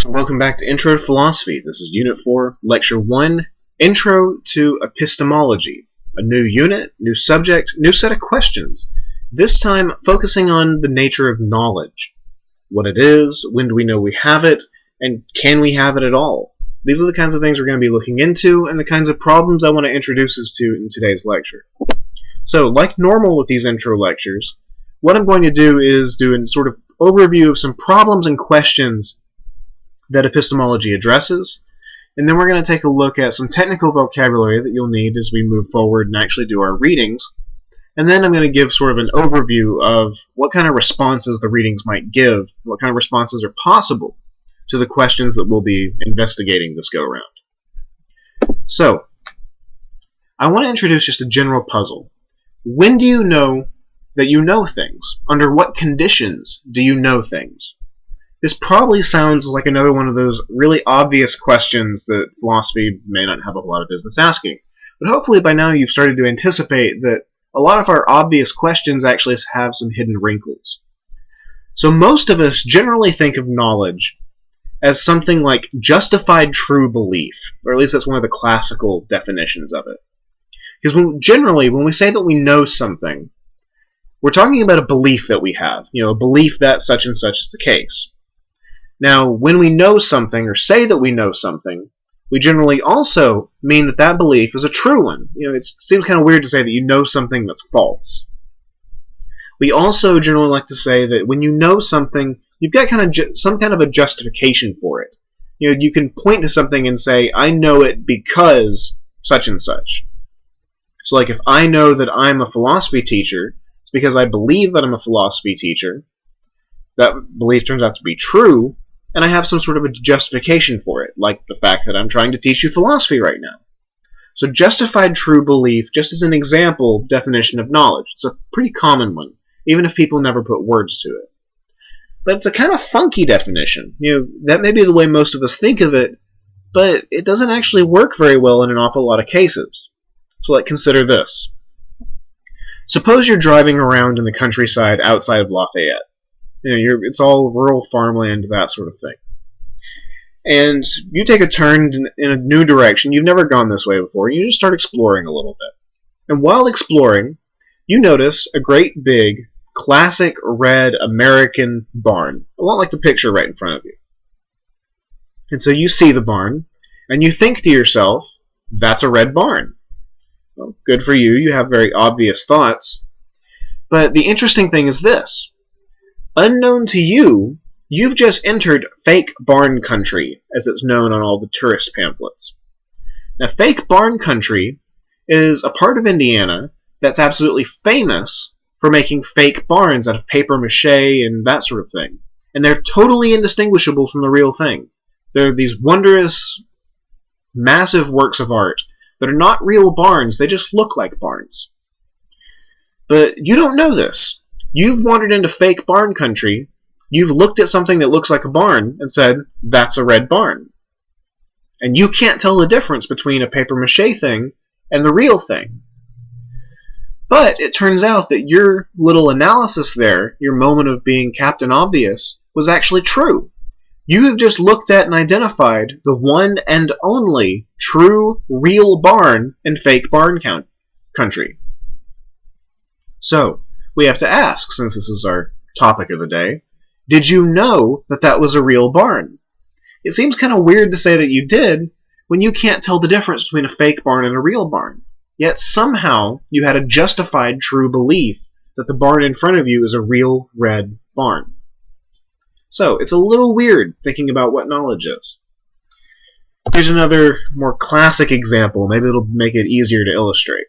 Welcome back to Intro to Philosophy. This is Unit 4, Lecture 1, Intro to Epistemology. A new unit, new subject, new set of questions. This time focusing on the nature of knowledge. What it is, when do we know we have it, and can we have it at all? These are the kinds of things we're going to be looking into, and the kinds of problems I want to introduce us to in today's lecture. So, like normal with these intro lectures, what I'm going to do is do a sort of overview of some problems and questions that epistemology addresses, and then we're going to take a look at some technical vocabulary that you'll need as we move forward and actually do our readings, and then I'm going to give sort of an overview of what kind of responses the readings might give, what kind of responses are possible to the questions that we'll be investigating this go-around. So, I want to introduce just a general puzzle. When do you know that you know things? Under what conditions do you know things? This probably sounds like another one of those really obvious questions that philosophy may not have a lot of business asking. But hopefully by now you've started to anticipate that a lot of our obvious questions actually have some hidden wrinkles. So most of us generally think of knowledge as something like justified true belief, or at least that's one of the classical definitions of it. Because generally, when we say that we know something, we're talking about a belief that we have, a belief that such and such is the case. Now, when we know something, or say that we know something, we generally also mean that that belief is a true one. It seems kind of weird to say that you know something that's false. We also generally like to say that when you know something, you've got some kind of a justification for it. You can point to something and say, I know it because such and such. So like if I know that I'm a philosophy teacher, it's because I believe that I'm a philosophy teacher. That belief turns out to be true, and I have some sort of a justification for it, like the fact that I'm trying to teach you philosophy right now. So justified true belief, just as an example definition of knowledge. It's a pretty common one, even if people never put words to it. But it's a kind of funky definition. That may be the way most of us think of it, but it doesn't actually work very well in an awful lot of cases. So consider this. Suppose you're driving around in the countryside outside of Lafayette. It's all rural farmland, that sort of thing. And you take a turn in a new direction. You've never gone this way before. You just start exploring a little bit. And while exploring, you notice a great big, classic red American barn. A lot like the picture right in front of you. And so you see the barn, and you think to yourself, that's a red barn. Well, good for you. You have very obvious thoughts. But the interesting thing is this. Unknown to you, you've just entered fake barn country, as it's known on all the tourist pamphlets. Now, fake barn country is a part of Indiana that's absolutely famous for making fake barns out of paper mache and that sort of thing. And they're totally indistinguishable from the real thing. They're these wondrous, massive works of art that are not real barns, they just look like barns. But you don't know this. You've wandered into fake barn country, you've looked at something that looks like a barn and said, that's a red barn. And you can't tell the difference between a paper mache thing and the real thing. But it turns out that your little analysis there, your moment of being Captain Obvious, was actually true. You have just looked at and identified the one and only true, real barn in fake barn country. So, we have to ask, since this is our topic of the day, did you know that that was a real barn? It seems kind of weird to say that you did when you can't tell the difference between a fake barn and a real barn. Yet somehow you had a justified true belief that the barn in front of you is a real red barn. So, it's a little weird thinking about what knowledge is. Here's another more classic example. Maybe it'll make it easier to illustrate.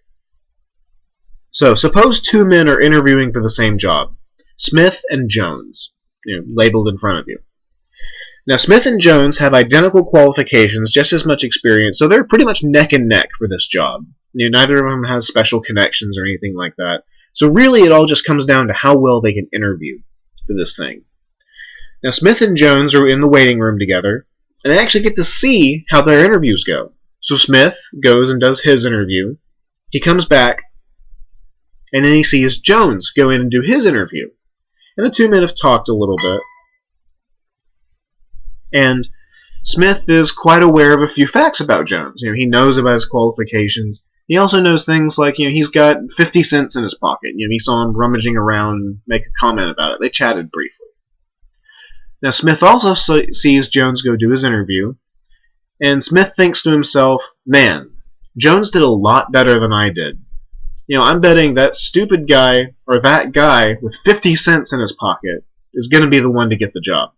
So, suppose two men are interviewing for the same job. Smith and Jones, labeled in front of you. Now, Smith and Jones have identical qualifications, just as much experience, so they're pretty much neck and neck for this job. Neither of them has special connections or anything like that. So really, it all just comes down to how well they can interview for this thing. Now, Smith and Jones are in the waiting room together, and they actually get to see how their interviews go. So Smith goes and does his interview. He comes back, and then he sees Jones go in and do his interview. And the two men have talked a little bit. And Smith is quite aware of a few facts about Jones. He knows about his qualifications. He also knows things like, he's got 50 cents in his pocket. He saw him rummaging around and make a comment about it. They chatted briefly. Now, Smith also sees Jones go do his interview, and Smith thinks to himself, man, Jones did a lot better than I did. I'm betting that stupid guy, or that guy with 50 cents in his pocket, is going to be the one to get the job.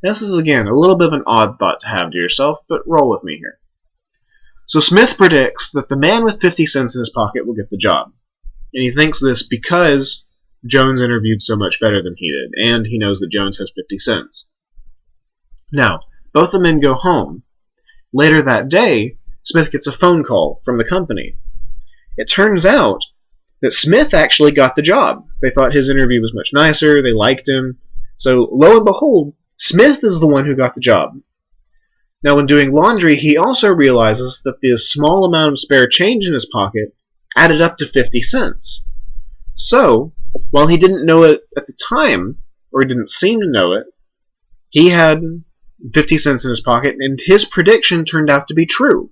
This is, again, a little bit of an odd thought to have to yourself, but roll with me here. So Smith predicts that the man with 50 cents in his pocket will get the job. And he thinks this because Jones interviewed so much better than he did, and he knows that Jones has 50 cents. Now, both the men go home. Later that day, Smith gets a phone call from the company. It turns out that Smith actually got the job. They thought his interview was much nicer, they liked him. So, lo and behold, Smith is the one who got the job. Now, when doing laundry, he also realizes that the small amount of spare change in his pocket added up to 50 cents. So, while he didn't know it at the time, or he didn't seem to know it, he had 50 cents in his pocket, and his prediction turned out to be true.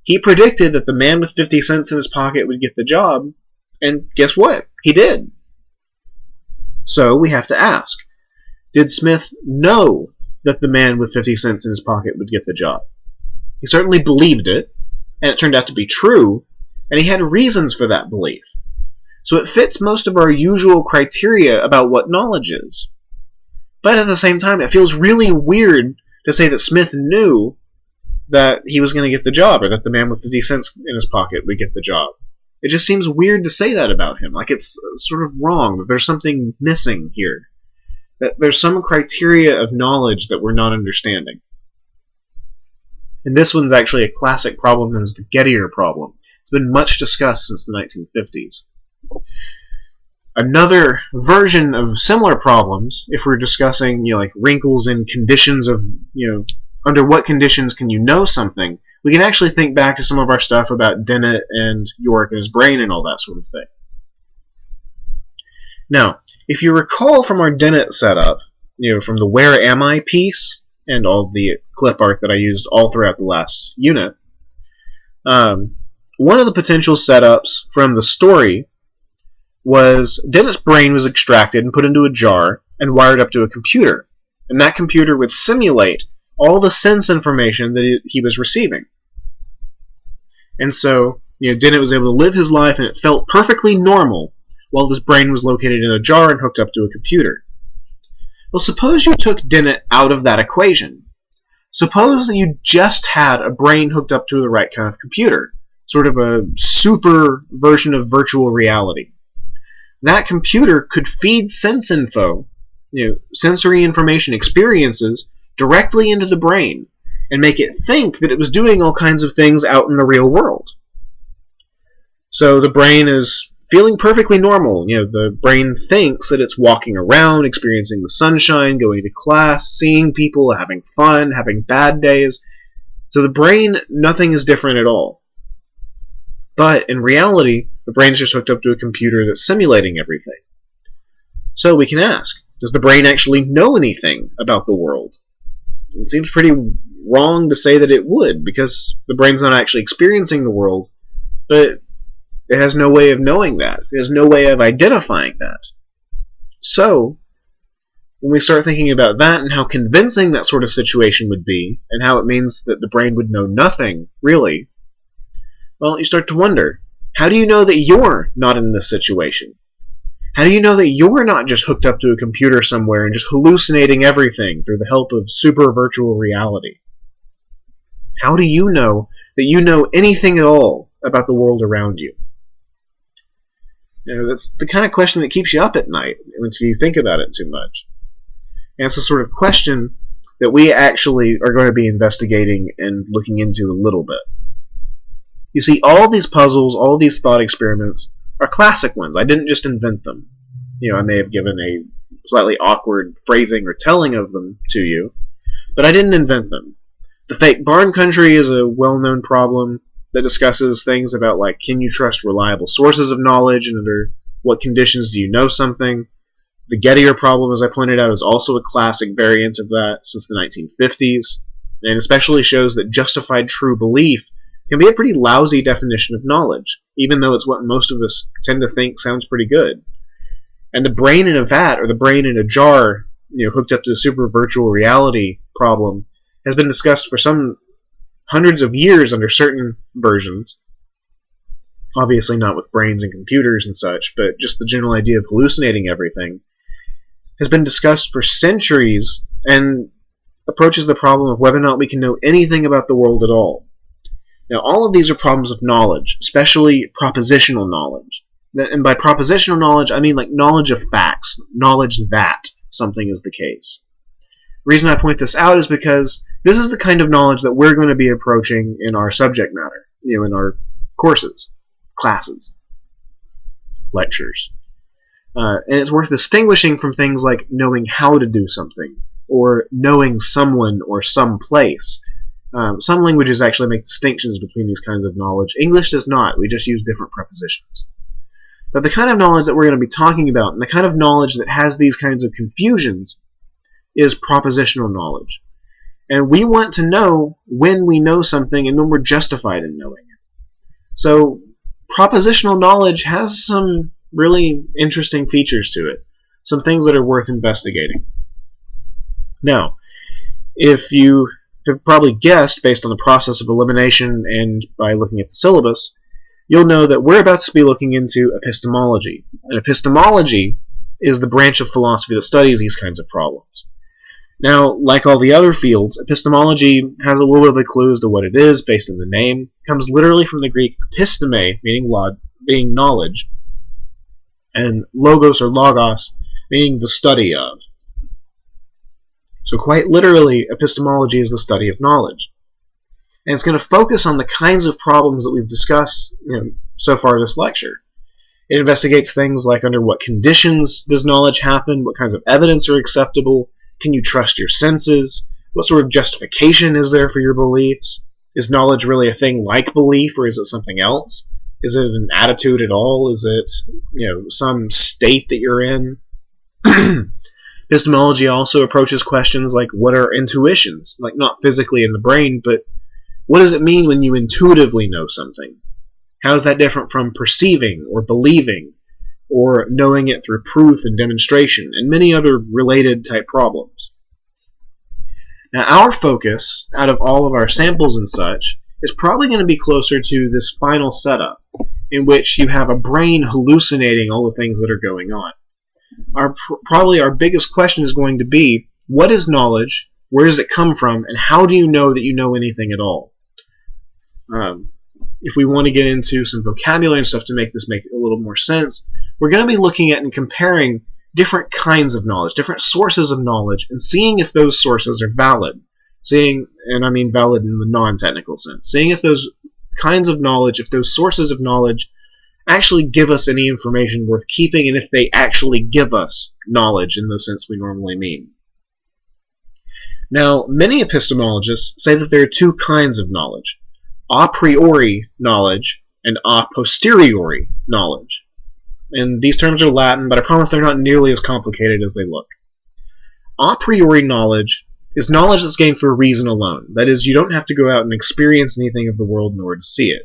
He predicted that the man with 50 cents in his pocket would get the job, and guess what? He did. So, we have to ask, did Smith know that the man with 50 cents in his pocket would get the job? He certainly believed it, and it turned out to be true, and he had reasons for that belief. So it fits most of our usual criteria about what knowledge is. But at the same time, it feels really weird to say that Smith knew that he was going to get the job, or that the man with 50 cents in his pocket would get the job. It just seems weird to say that about him, like it's sort of wrong, that there's something missing here. That there's some criteria of knowledge that we're not understanding. And this one's actually a classic problem known as the Gettier problem. It's been much discussed since the 1950s. Another version of similar problems, if we're discussing, like wrinkles in conditions of, under what conditions can you know something, we can actually think back to some of our stuff about Dennett and York and his brain and all that sort of thing. Now, if you recall from our Dennett setup, from the Where Am I piece, and all the clip art that I used all throughout the last unit, one of the potential setups from the story was Dennett's brain was extracted and put into a jar and wired up to a computer. And that computer would simulate all the sense information that he was receiving. And so, Dennett was able to live his life and it felt perfectly normal while his brain was located in a jar and hooked up to a computer. Well, suppose you took Dennett out of that equation. Suppose that you just had a brain hooked up to the right kind of computer, sort of a super version of virtual reality. That computer could feed sense info, sensory information, experiences, directly into the brain, and make it think that it was doing all kinds of things out in the real world. So the brain is feeling perfectly normal. The brain thinks that it's walking around, experiencing the sunshine, going to class, seeing people, having fun, having bad days. So the brain, nothing is different at all. But in reality, the brain is just hooked up to a computer that's simulating everything. So we can ask, does the brain actually know anything about the world? It seems pretty wrong to say that it would, because the brain's not actually experiencing the world, but it has no way of knowing that. It has no way of identifying that. So, when we start thinking about that and how convincing that sort of situation would be, and how it means that the brain would know nothing, really, well, you start to wonder, how do you know that you're not in this situation? How do you know that you're not just hooked up to a computer somewhere and just hallucinating everything through the help of super virtual reality? How do you know that you know anything at all about the world around you? That's the kind of question that keeps you up at night if you think about it too much. And it's a sort of question that we actually are going to be investigating and looking into a little bit. You see, all these puzzles, all these thought experiments are classic ones. I didn't just invent them. I may have given a slightly awkward phrasing or telling of them to you, but I didn't invent them. The fake barn country is a well-known problem that discusses things about, like, can you trust reliable sources of knowledge, and under what conditions do you know something? The Gettier problem, as I pointed out, is also a classic variant of that since the 1950s, and especially shows that justified true belief can be a pretty lousy definition of knowledge, even though it's what most of us tend to think sounds pretty good. And the brain in a vat, or the brain in a jar, hooked up to a super virtual reality problem, has been discussed for some hundreds of years under certain versions. Obviously not with brains and computers and such, but just the general idea of hallucinating everything has been discussed for centuries and approaches the problem of whether or not we can know anything about the world at all. Now, all of these are problems of knowledge, especially propositional knowledge. And by propositional knowledge, I mean like knowledge of facts, knowledge that something is the case. The reason I point this out is because this is the kind of knowledge that we're going to be approaching in our subject matter, in our courses, classes, lectures. And it's worth distinguishing from things like knowing how to do something, or knowing someone or some place. Some languages actually make distinctions between these kinds of knowledge. English does not. We just use different prepositions. But the kind of knowledge that we're going to be talking about, and the kind of knowledge that has these kinds of confusions, is propositional knowledge. And we want to know when we know something and when we're justified in knowing it. So, propositional knowledge has some really interesting features to it. Some things that are worth investigating. Now, if you have probably guessed, based on the process of elimination and by looking at the syllabus, you'll know that we're about to be looking into epistemology. And epistemology is the branch of philosophy that studies these kinds of problems. Now, like all the other fields, epistemology has a little bit of a clue as to what it is, based on the name. It comes literally from the Greek episteme, meaning knowledge, and logos or logos, meaning the study of. So quite literally, epistemology is the study of knowledge. And it's going to focus on the kinds of problems that we've discussed so far this lecture. It investigates things like under what conditions does knowledge happen, what kinds of evidence are acceptable, can you trust your senses, what sort of justification is there for your beliefs, is knowledge really a thing like belief, or is it something else? Is it an attitude at all? Is it some state that you're in? Epistemology also approaches questions like what are intuitions, like not physically in the brain, but what does it mean when you intuitively know something? How is that different from perceiving or believing or knowing it through proof and demonstration and many other related type problems? Now, our focus, out of all of our samples and such, is probably going to be closer to this final setup in which you have a brain hallucinating all the things that are going on. Probably our biggest question is going to be, what is knowledge, where does it come from, and how do you know that you know anything at all? If we want to get into some vocabulary and stuff to make this make a little more sense, we're going to be looking at and comparing different kinds of knowledge, different sources of knowledge, and seeing if those sources are valid. And I mean valid in the non-technical sense. Seeing if those kinds of knowledge, if those sources of knowledge actually give us any information worth keeping, and if they actually give us knowledge in the sense we normally mean. Now, many epistemologists say that there are two kinds of knowledge: a priori knowledge and a posteriori knowledge. And these terms are Latin, but I promise they're not nearly as complicated as they look. A priori knowledge is knowledge that's gained through reason alone. That is, you don't have to go out and experience anything of the world in order to see it,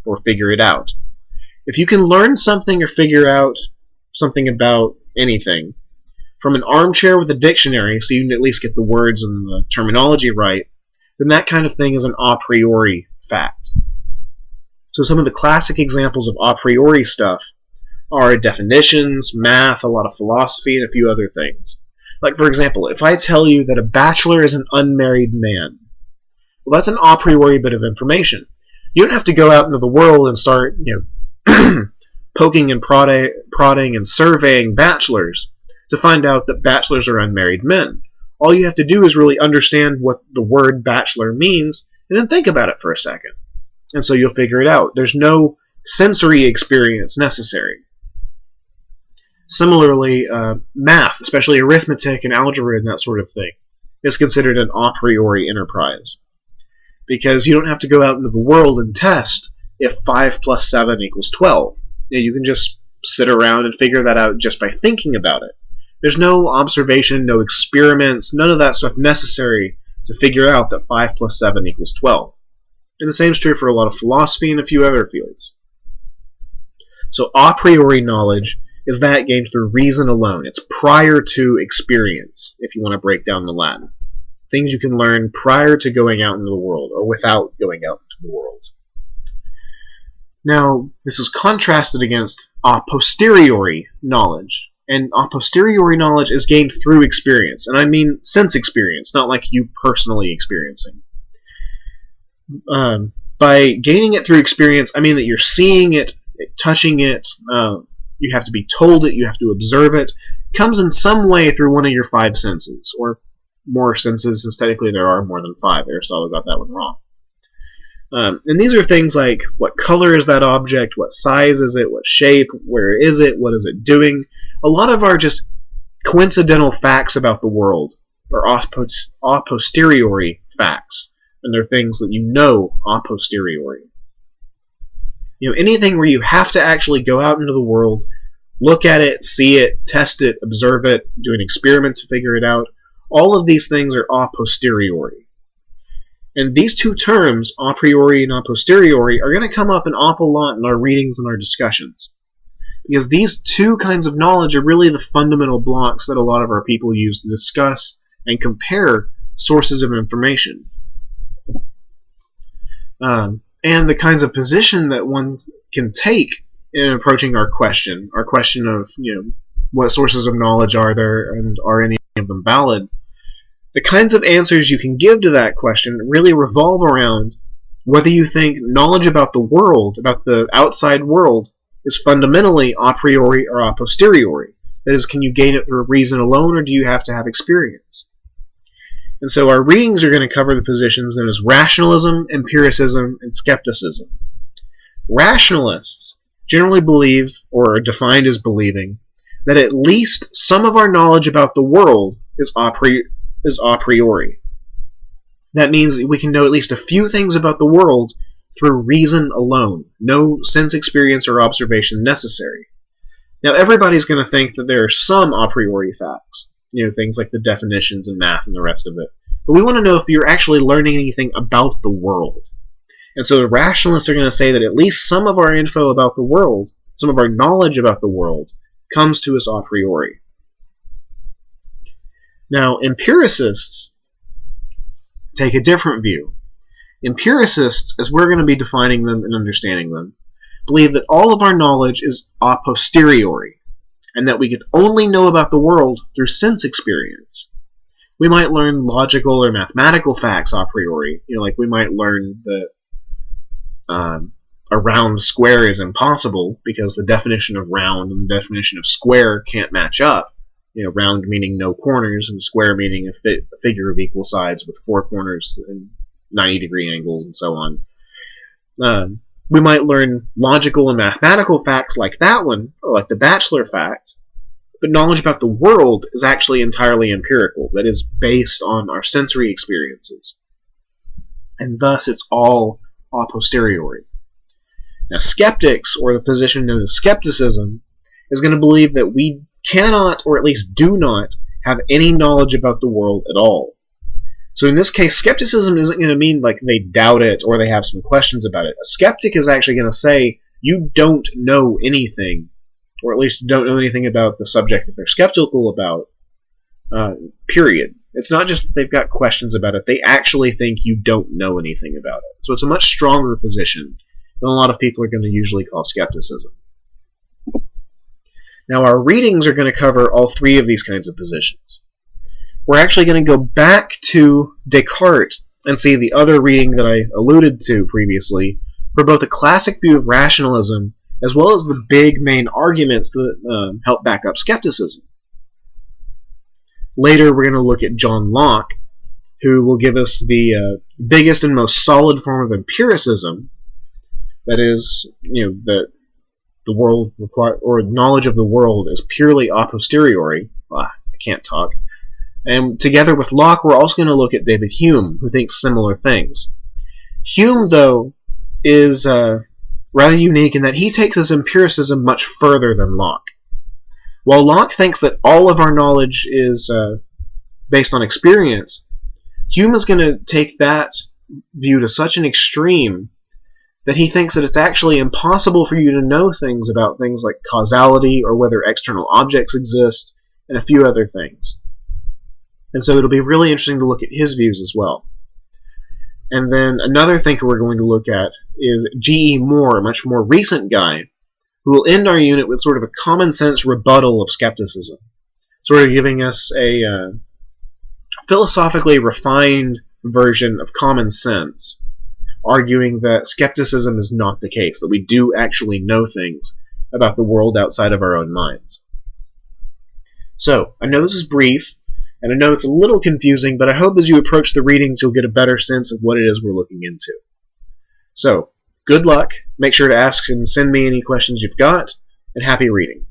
or figure it out. If you can learn something or figure out something about anything from an armchair with a dictionary, so you can at least get the words and the terminology right, then that kind of thing is an a priori fact. So some of the classic examples of a priori stuff are definitions, math, a lot of philosophy, and a few other things. Like, for example, if I tell you that a bachelor is an unmarried man, well, that's an a priori bit of information. You don't have to go out into the world and start, poking and prodding and surveying bachelors to find out that bachelors are unmarried men. All you have to do is really understand what the word bachelor means, and then think about it for a second. And so you'll figure it out. There's no sensory experience necessary. Similarly, math, especially arithmetic and algebra and that sort of thing, is considered an a priori enterprise. Because you don't have to go out into the world and test if 5 plus 7 equals 12. You can just sit around and figure that out just by thinking about it. There's no observation, no experiments, none of that stuff necessary to figure out that 5 plus 7 equals 12. And the same is true for a lot of philosophy and a few other fields. So a priori knowledge is that gained through reason alone. It's prior to experience, if you want to break down the Latin. Things you can learn prior to going out into the world, or without going out into the world. Now, this is contrasted against a posteriori knowledge. And a posteriori knowledge is gained through experience. And I mean sense experience, not like you personally experiencing. By gaining it through experience, I mean that you're seeing it, touching it, you have to be told it, you have to observe it. It comes in some way through one of your 5 senses, or more senses, since technically there are more than 5. Aristotle got that one wrong. And these are things like, what color is that object, what size is it, what shape, where is it, what is it doing. A lot of our just coincidental facts about the world are a posteriori facts, and they're things that you know a posteriori. Anything where you have to actually go out into the world, look at it, see it, test it, observe it, do an experiment to figure it out, all of these things are a posteriori. And these two terms, a priori and a posteriori, are going to come up an awful lot in our readings and our discussions. Because these two kinds of knowledge are really the fundamental blocks that a lot of our people use to discuss and compare sources of information. And the kinds of position that one can take in approaching our question of, what sources of knowledge are there, and are any of them valid? The kinds of answers you can give to that question really revolve around whether you think knowledge about the world, about the outside world, is fundamentally a priori or a posteriori. That is, can you gain it through reason alone, or do you have to have experience? And so our readings are going to cover the positions known as rationalism, empiricism, and skepticism. Rationalists generally believe, or are defined as believing, that at least some of our knowledge about the world is a priori. That means we can know at least a few things about the world through reason alone, no sense experience or observation necessary. Now, everybody's going to think that there are some a priori facts, things like the definitions and math and the rest of it. But we want to know if you're actually learning anything about the world. And so the rationalists are going to say that at least some of our info about the world, some of our knowledge about the world, comes to us a priori. Now, empiricists take a different view. Empiricists, as we're going to be defining them and understanding them, believe that all of our knowledge is a posteriori, and that we can only know about the world through sense experience. We might learn logical or mathematical facts a priori, like we might learn that a round square is impossible because the definition of round and the definition of square can't match up. Round meaning no corners, and square meaning a figure of equal sides with 4 corners and 90-degree angles and so on. We might learn logical and mathematical facts like that one, or like the bachelor fact, but knowledge about the world is actually entirely empirical, that is based on our sensory experiences. And thus it's all a posteriori. Now, skeptics, or the position known as skepticism, is going to believe that we cannot, or at least do not, have any knowledge about the world at all. So in this case, skepticism isn't going to mean like they doubt it or they have some questions about it. A skeptic is actually going to say, you don't know anything, or at least don't know anything about the subject that they're skeptical about, period. It's not just that they've got questions about it, they actually think you don't know anything about it. So it's a much stronger position than a lot of people are going to usually call skepticism. Now, our readings are going to cover all 3 of these kinds of positions. We're actually going to go back to Descartes and see the other reading that I alluded to previously for both a classic view of rationalism as well as the big main arguments that help back up skepticism. Later, we're going to look at John Locke, who will give us the biggest and most solid form of empiricism, that is, that the world or knowledge of the world is purely a posteriori. I can't talk. And together with Locke, we're also going to look at David Hume, who thinks similar things. Hume, though, is rather unique in that he takes his empiricism much further than Locke. While Locke thinks that all of our knowledge is based on experience, Hume is going to take that view to such an extreme that he thinks that it's actually impossible for you to know things about things like causality or whether external objects exist and a few other things. And so it'll be really interesting to look at his views as well. And then another thinker we're going to look at is G.E. Moore, a much more recent guy, who will end our unit with sort of a common sense rebuttal of skepticism, sort of giving us a philosophically refined version of common sense, arguing that skepticism is not the case, that we do actually know things about the world outside of our own minds. So, I know this is brief, and I know it's a little confusing, but I hope as you approach the readings you'll get a better sense of what it is we're looking into. So, good luck, make sure to ask and send me any questions you've got, and happy reading.